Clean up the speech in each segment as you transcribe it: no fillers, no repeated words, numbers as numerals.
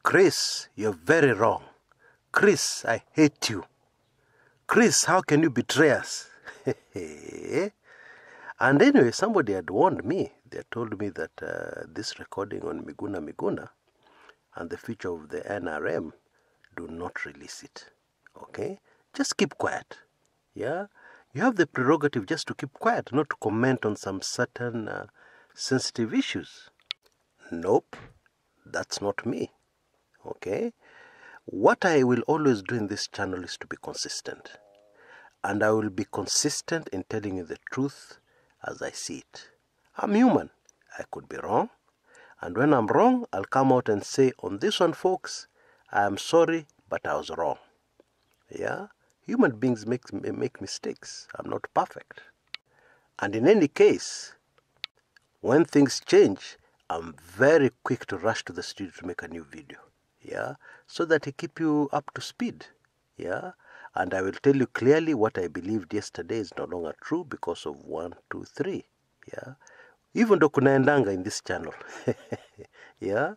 Chris, you're very wrong. Chris, I hate you. Chris, how can you betray us? And anyway, somebody had warned me. They had told me that this recording on Miguna and the future of the NRM, do not release it. Okay? Just keep quiet. Yeah? You have the prerogative just to keep quiet, not to comment on some certain sensitive issues. Nope, that's not me. Okay? What I will always do in this channel is to be consistent. And I will be consistent in telling you the truth as I see it. I'm human. I could be wrong. And when I'm wrong, I'll come out and say, on this one, folks, I am sorry, but I was wrong. Yeah? Human beings make mistakes. I'm not perfect. And in any case, when things change, I'm very quick to rush to the studio to make a new video. Yeah? So that I keep you up to speed. Yeah? And I will tell you clearly what I believed yesterday is no longer true because of 1, 2, 3. Yeah? Even though kunaendanga in this channel. Yeah?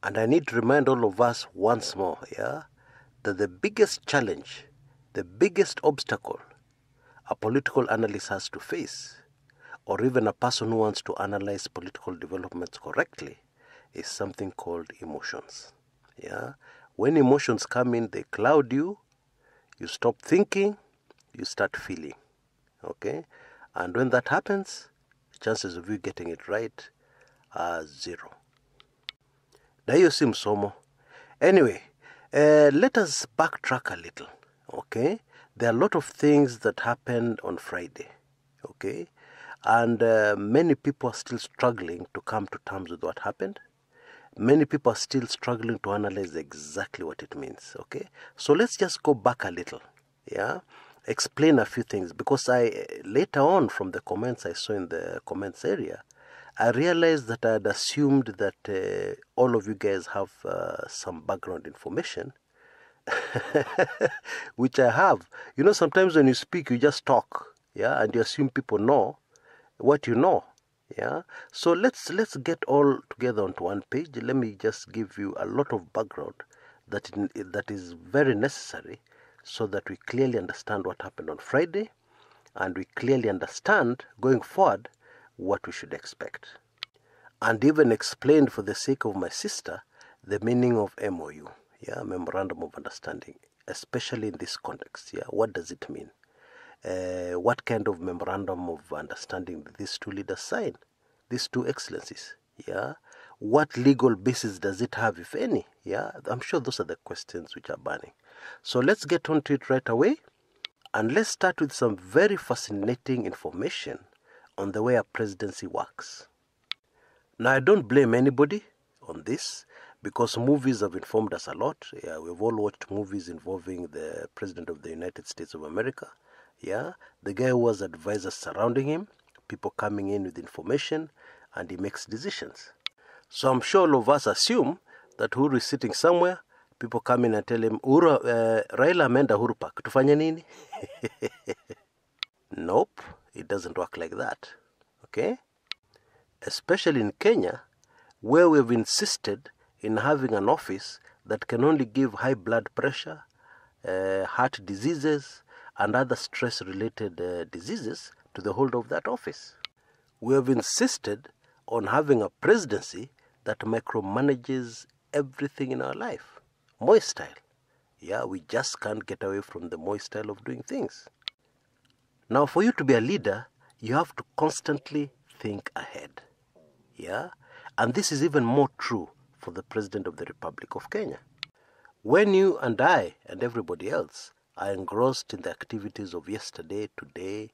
And I need to remind all of us once more, yeah, that the biggest challenge, the biggest obstacle a political analyst has to face, or even a person who wants to analyze political developments correctly, is something called emotions. Yeah? When emotions come in, they cloud you, you stop thinking, you start feeling. Okay? And when that happens, chances of you getting it right are 0. Na hiyo si msomo. Anyway, let us backtrack a little. Okay? There are a lot of things that happened on Friday. Okay? And many people are still struggling to come to terms with what happened. Many people are still struggling to analyze exactly what it means. Okay? So let's just go back a little. Yeah? Explain a few things. Because later on from the comments I saw in the comments area, I realized that I had assumed that all of you guys have some background information, which I have. You know, sometimes when you speak, you just talk, yeah, and you assume people know what you know, yeah. So let's get all together onto one page. Let me just give you a lot of background that is very necessary, so that we clearly understand what happened on Friday, and we clearly understand going forward what we should expect. And even explained, for the sake of my sister, the meaning of MOU, yeah, Memorandum of Understanding, especially in this context. Yeah, what does it mean? What kind of Memorandum of Understanding did these two leaders sign? These two excellencies, yeah? What legal basis does it have, if any? Yeah, I'm sure those are the questions which are burning. So let's get on to it right away. And let's start with some very fascinating information on the way a presidency works. Now, I don't blame anybody on this, because movies have informed us a lot. Yeah, we've all watched movies involving the President of the United States of America. Yeah, the guy who has advisors surrounding him, people coming in with information, and he makes decisions. So I'm sure all of us assume that Uhuru is sitting somewhere, people come in and tell him, Uhuru, Raila ameenda Uhuru Park, tufanye nini? Nope, it doesn't work like that. Okay? Especially in Kenya, where we've insisted in having an office that can only give high blood pressure, heart diseases, and other stress-related diseases to the holder of that office. We have insisted on having a presidency that micromanages everything in our life. Moi style. Yeah, we just can't get away from the Moi style of doing things. Now, for you to be a leader, you have to constantly think ahead. Yeah? And this is even more true for the President of the Republic of Kenya. When you and I and everybody else are engrossed in the activities of yesterday, today,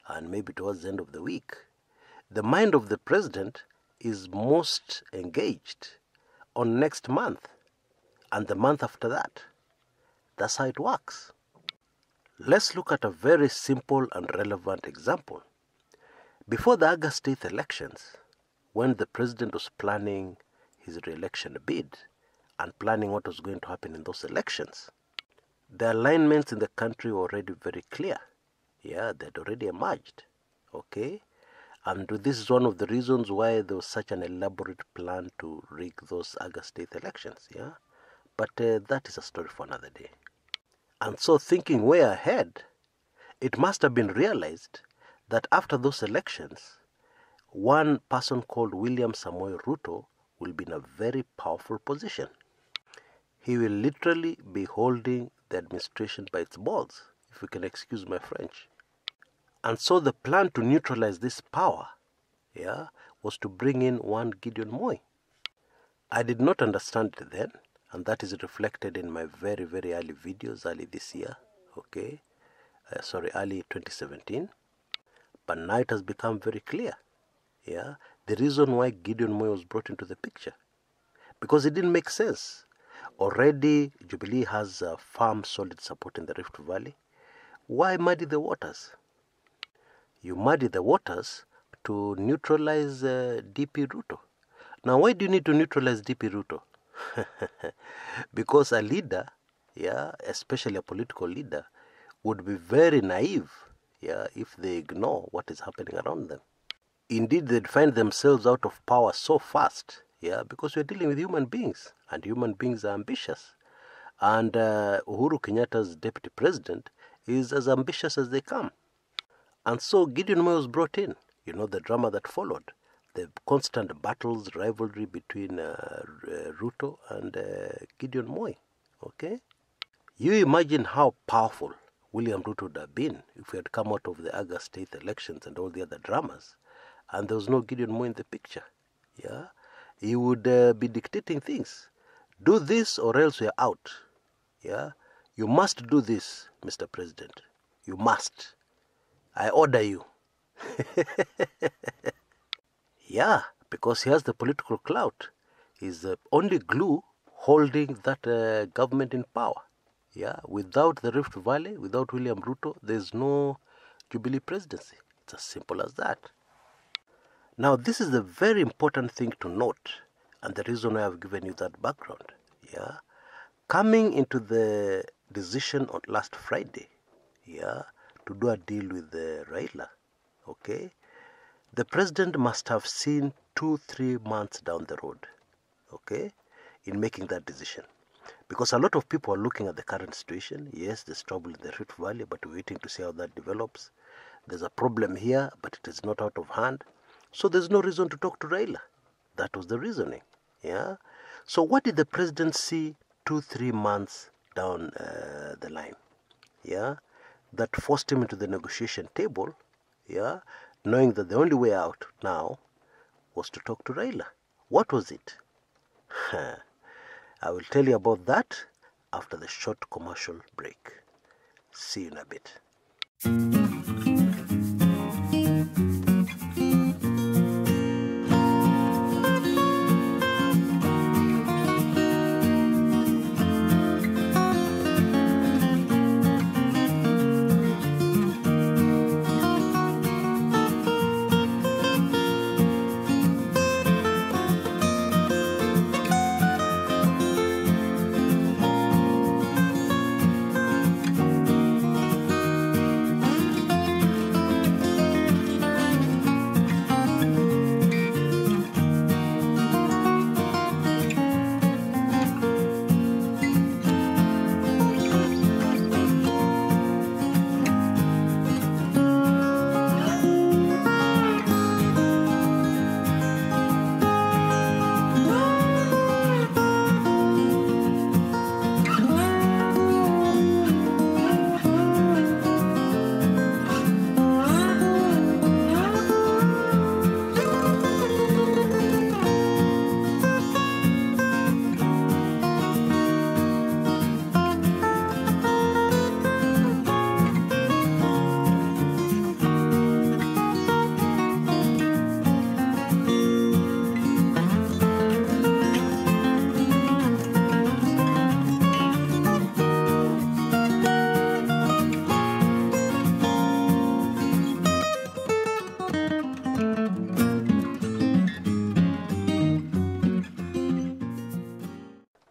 and maybe towards the end of the week, the mind of the President is most engaged on next month and the month after that. That's how it works. Let's look at a very simple and relevant example. Before the August 8th elections, when the President was planning his re-election bid and planning what was going to happen in those elections, the alignments in the country were already very clear. Yeah, they'd already emerged. Okay? And this is one of the reasons why there was such an elaborate plan to rig those August 8th elections, yeah? But that is a story for another day. And so thinking way ahead, it must have been realized that after those elections, one person called William Samoei Ruto will be in a very powerful position. He will literally be holding the administration by its balls, if you can excuse my French. And so the plan to neutralize this power, yeah, was to bring in one Gideon Moi. I did not understand it then, and that is reflected in my very, very early videos early this year, okay? Early 2017. But now it has become very clear, yeah, the reason why Gideon Moi was brought into the picture. Because it didn't make sense. Already, Jubilee has a firm, solid support in the Rift Valley. Why muddy the waters? You muddy the waters to neutralize DP Ruto. Now, why do you need to neutralize DP Ruto? Because a leader, yeah, especially a political leader, would be very naive, yeah, if they ignore what is happening around them. Indeed, they'd find themselves out of power so fast, yeah, because we're dealing with human beings, and human beings are ambitious. And Uhuru Kenyatta's deputy president is as ambitious as they come. And so Gideon Moi was brought in. You know the drama that followed. The constant battles, rivalry between Ruto and Gideon Moi. Okay? You imagine how powerful William Ruto would have been if he had come out of the August 8th elections and all the other dramas, and there was no Gideon Moi in the picture. Yeah? He would be dictating things. Do this or else you're out. Yeah? You must do this, Mr. President. You must. I order you. Yeah, because he has the political clout. He's the only glue holding that government in power. Yeah, without the Rift Valley, without William Ruto, there's no Jubilee presidency. It's as simple as that. Now, this is a very important thing to note, and the reason why I've given you that background. Yeah, coming into the decision on last Friday, yeah, to do a deal with Raila, okay, the president must have seen 2-3 months down the road, okay, in making that decision. Because a lot of people are looking at the current situation. Yes, there's trouble in the Rift Valley, but we're waiting to see how that develops. There's a problem here, but it is not out of hand. So there's no reason to talk to Raila. That was the reasoning, yeah. So what did the president see 2-3 months down the line, yeah, that forced him into the negotiation table, yeah, knowing that the only way out now was to talk to Raila? What was it? I will tell you about that after the short commercial break. See you in a bit.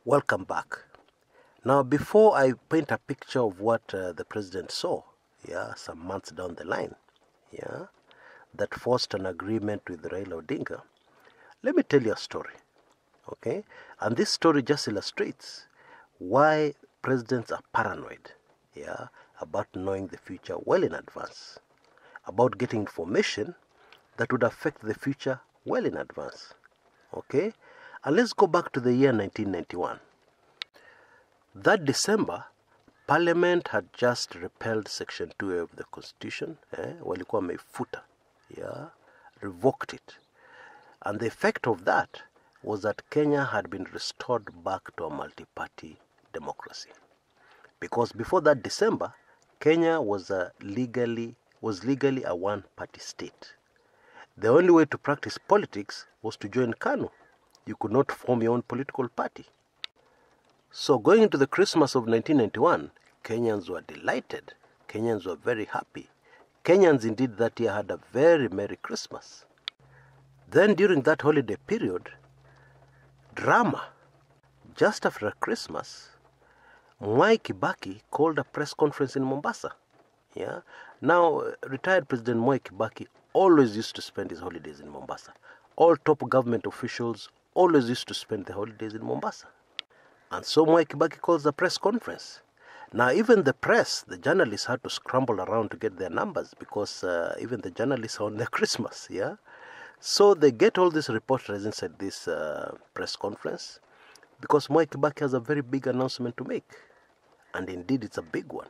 Welcome back. Now, before I paint a picture of what the president saw, yeah, some months down the line, yeah, that forced an agreement with Raila Odinga, let me tell you a story, okay? And this story just illustrates why presidents are paranoid, yeah, about knowing the future well in advance, about getting information that would affect the future well in advance, okay? And let's go back to the year 1991. That December, Parliament had just repealed Section 2 of the Constitution, walikuwa wameifuta, yeah, revoked it. And the effect of that was that Kenya had been restored back to a multi-party democracy. Because before that December, Kenya was legally a one-party state. The only way to practice politics was to join KANU. You could not form your own political party. So going into the Christmas of 1991, Kenyans were delighted. Kenyans were very happy. Kenyans indeed that year had a very Merry Christmas. Then during that holiday period, drama. Just after Christmas, Mwai Kibaki called a press conference in Mombasa. Yeah. Now, retired President Mwai Kibaki always used to spend his holidays in Mombasa. All top government officials always used to spend their holidays in Mombasa. And so Mwai Kibaki calls a press conference. Now, even the press, the journalists had to scramble around to get their numbers because even the journalists are on their Christmas, yeah? So they get all these reporters inside this press conference because Mwai Kibaki has a very big announcement to make. And indeed, it's a big one.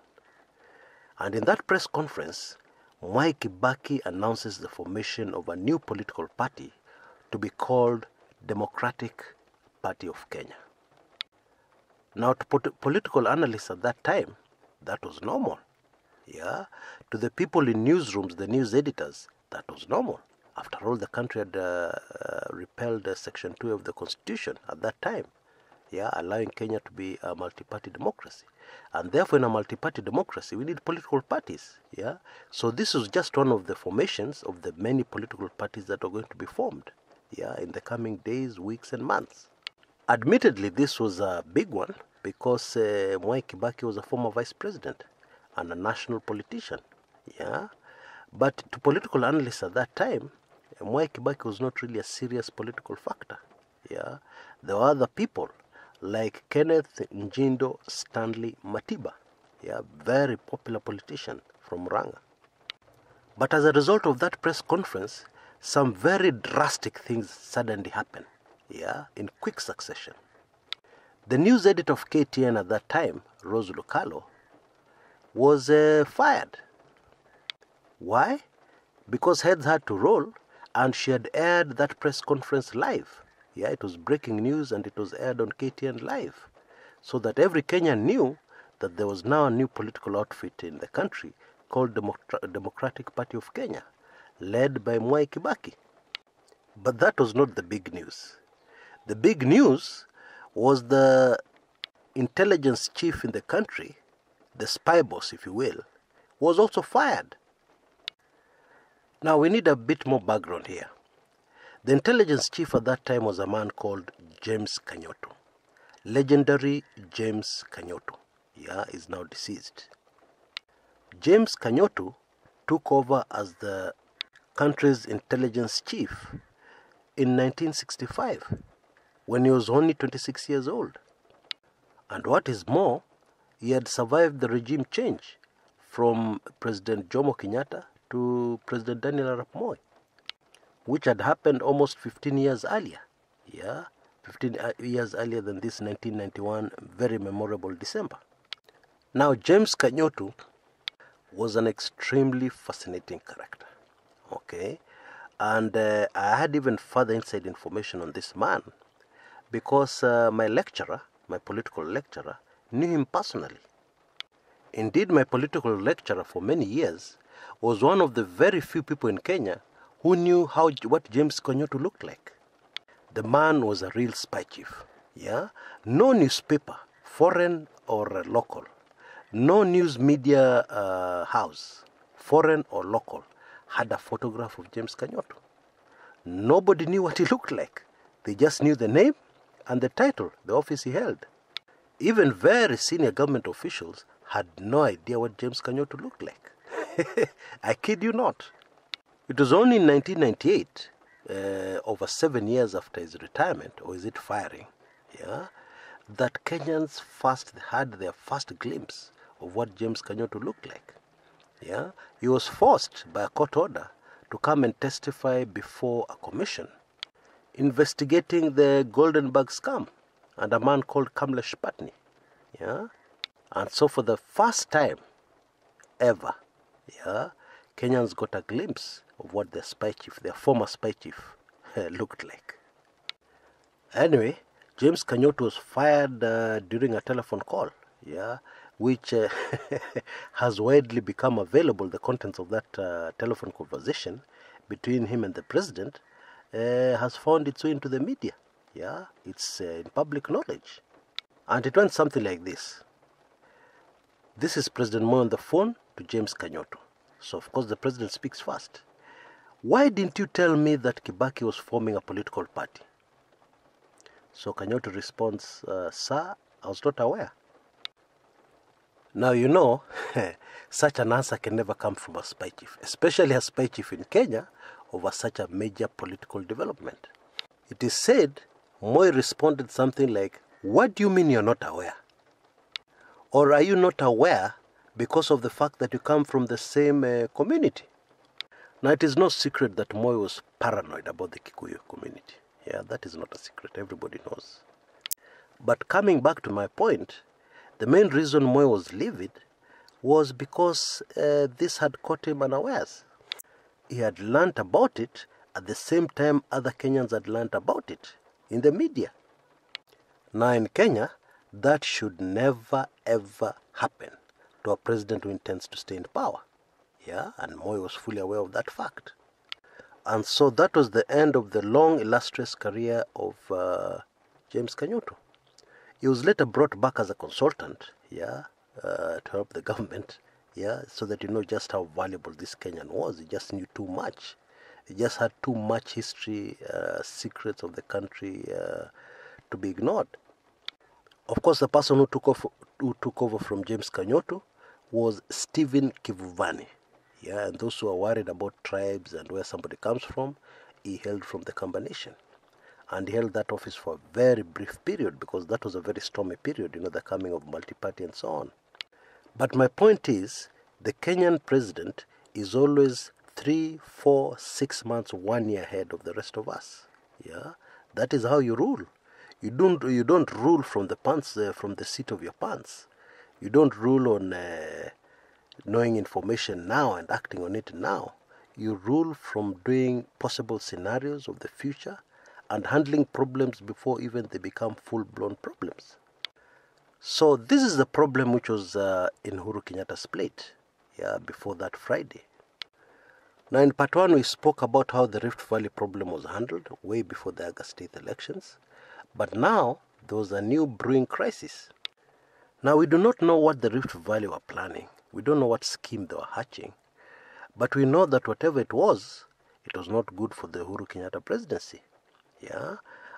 And in that press conference, Mwai Kibaki announces the formation of a new political party to be called Democratic Party of Kenya. Now, to political analysts at that time, that was normal. Yeah, to the people in newsrooms, the news editors, that was normal. After all, the country had repealed Section 2 of the Constitution at that time, yeah, allowing Kenya to be a multi-party democracy. And therefore, in a multi-party democracy, we need political parties, yeah. So this was just one of the formations of the many political parties that are going to be formed, yeah, in the coming days, weeks, and months. Admittedly, this was a big one because Mwai Kibaki was a former vice president and a national politician, yeah. But to political analysts at that time, Mwai Kibaki was not really a serious political factor, yeah. There were other people like Kenneth Njindo Stanley Matiba, yeah, very popular politician from Murang'a. But as a result of that press conference, some very drastic things suddenly happened, yeah, in quick succession. The news editor of KTN at that time, Rose Lukalo, was fired. Why? Because heads had to roll, and she had aired that press conference live. Yeah, it was breaking news, and it was aired on KTN live, so that every Kenyan knew that there was now a new political outfit in the country called Democratic Party of Kenya, led by Mwai Kibaki. But that was not the big news. The big news was the intelligence chief in the country, the spy boss, if you will, was also fired. Now, we need a bit more background here. The intelligence chief at that time was a man called James Kanyoto. Legendary James Kanyoto, yeah, is now deceased. James Kanyoto took over as the country's intelligence chief in 1965, when he was only 26 years old. And what is more, he had survived the regime change from President Jomo Kenyatta to President Daniel Arap Moi, which had happened almost 15 years earlier. Yeah, 15 years earlier than this 1991 very memorable December. Now, James Kanyoto was an extremely fascinating character, okay? And I had even further inside information on this man because my lecturer, my political lecturer, knew him personally. Indeed, my political lecturer for many years was one of the very few people in Kenya who knew what James Kanyoto looked like. The man was a real spy chief, yeah? No newspaper, foreign or local, no news media house, foreign or local, had a photograph of James Kanyoto. Nobody knew what he looked like. They just knew the name and the title, the office he held. Even very senior government officials had no idea what James Kanyoto looked like. I kid you not. It was only in 1998, over 7 years after his retirement, or is it firing, yeah, that Kenyans first had their first glimpse of what James Kanyotu looked like. Yeah, he was forced by a court order to come and testify before a commission investigating the Goldenberg scam and a man called Kamlesh Patni. Yeah, and so for the first time ever, yeah, Kenyans got a glimpse of what their spy chief, their former spy chief, looked like. Anyway, James Kanyotu was fired during a telephone call, yeah, which has widely become available. The contents of that telephone conversation between him and the president has found its way into the media. Yeah, it's in public knowledge. And it went something like this. This is President Moi on the phone to James Kanyotu. So, of course, the president speaks first. Why didn't you tell me that Kibaki was forming a political party? So Kanyotu responds, sir, I was not aware. Now, you know, such an answer can never come from a spy chief, especially a spy chief in Kenya over such a major political development. It is said Moi responded something like, what do you mean you're not aware? Or are you not aware because of the fact that you come from the same community? Now, it is no secret that Moi was paranoid about the Kikuyu community. Yeah, that is not a secret. Everybody knows. But coming back to my point, the main reason Moi was livid was because this had caught him unawares. He had learnt about it at the same time other Kenyans had learnt about it in the media. Now in Kenya, that should never ever happen to a president who intends to stay in power. Yeah, and Moi was fully aware of that fact. And so that was the end of the long, illustrious career of James Kanyotu. He was later brought back as a consultant, yeah, to help the government, yeah, so that you know just how valuable this Kenyan was. He just knew too much. He just had too much history, secrets of the country to be ignored. Of course, the person who took over from James Kanyotu was Stephen Kivuvani. Yeah, and those who are worried about tribes and where somebody comes from, he hailed from the Kamba Nation. And he held that office for a very brief period because that was a very stormy period, you know, the coming of multi-party and so on. But my point is, the Kenyan president is always 3, 4, 6 months, 1 year ahead of the rest of us. Yeah, that is how you rule. You don't rule from the pants, from the seat of your pants. You don't rule on knowing information now and acting on it now. You rule from doing possible scenarios of the future and handling problems before even they become full-blown problems. So this is the problem which was in Uhuru Kenyatta's plate, yeah, before that Friday. Now in part 1 we spoke about how the Rift Valley problem was handled way before the August 8th elections. But now there was a new brewing crisis. Now we do not know what the Rift Valley were planning. We don't know what scheme they were hatching. But we know that whatever it was not good for the Uhuru Kenyatta presidency. Yeah?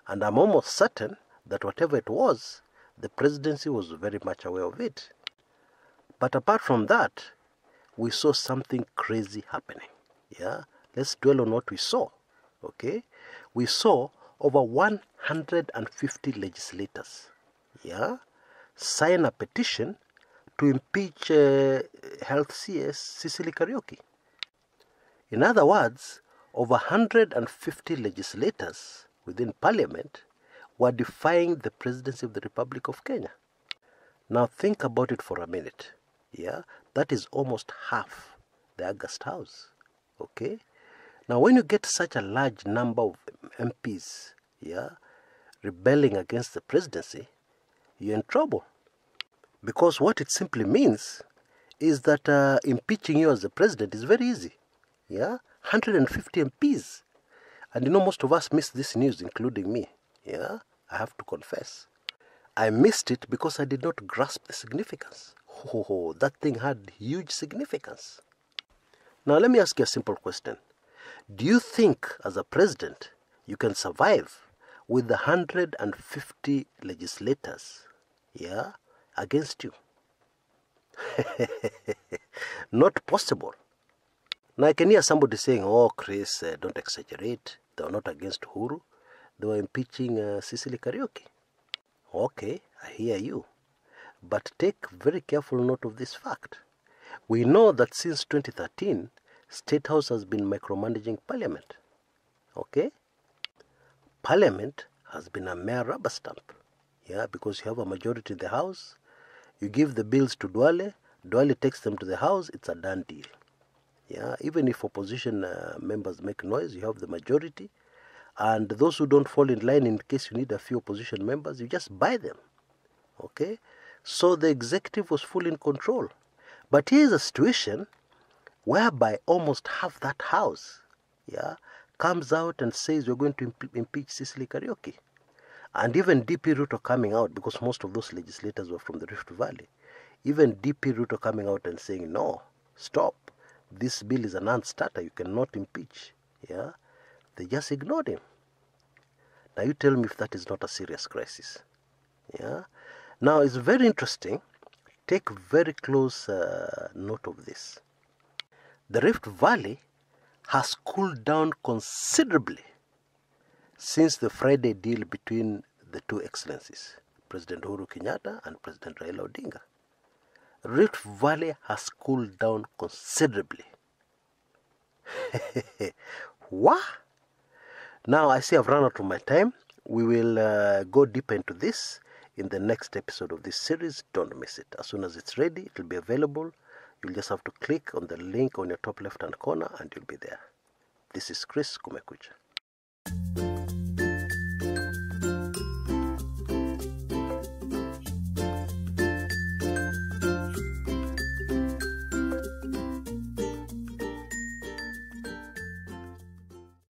And I'm almost certain that whatever it was, the presidency was very much aware of it. But apart from that, we saw something crazy happening. Yeah? Let's dwell on what we saw. Okay? We saw over 150 legislators, yeah, sign a petition to impeach Health CS Cicely Kariuki. In other words, over 150 legislators within Parliament were defying the presidency of the Republic of Kenya. Now think about it for a minute. Yeah, that is almost half the August House. Okay? Now when you get such a large number of MPs, yeah, rebelling against the presidency, you're in trouble. Because what it simply means is that impeaching you as the president is very easy. Yeah, 150 MPs. And you know, most of us missed this news, including me. Yeah, I have to confess. I missed it because I did not grasp the significance. Oh, that thing had huge significance. Now let me ask you a simple question. Do you think as a president you can survive with the 150 legislators, yeah, against you? Not possible. Now I can hear somebody saying, oh, Chris, don't exaggerate. They were not against Uhuru. They were impeaching Cicely Karaoke. Okay, I hear you. But take very careful note of this fact. We know that since 2013, State House has been micromanaging Parliament. Okay? Parliament has been a mere rubber stamp. Yeah, because you have a majority in the House. You give the bills to Duale. Duale takes them to the House. It's a done deal. Yeah, even if opposition members make noise, you have the majority. And those who don't fall in line, in case you need a few opposition members, you just buy them. Okay? So the executive was fully in control. But here's a situation whereby almost half that House, yeah, comes out and says we're going to impeach Cicely Karaoke. And even DP Ruto coming out, because most of those legislators were from the Rift Valley, even DP Ruto coming out and saying, no, stop. This bill is a non-starter. You cannot impeach. Yeah, they just ignored him. Now you tell me if that is not a serious crisis. Yeah. Now it's very interesting. Take very close note of this. The Rift Valley has cooled down considerably since the Friday deal between the two excellencies, President Uhuru Kenyatta and President Raila Odinga. Rift Valley has cooled down considerably. What? Now I see I've run out of my time. We will go deeper into this in the next episode of this series. Don't miss it. As soon as it's ready, it will be available. You'll just have to click on the link on your top left-hand corner and you'll be there. This is Kshs Kumekucha.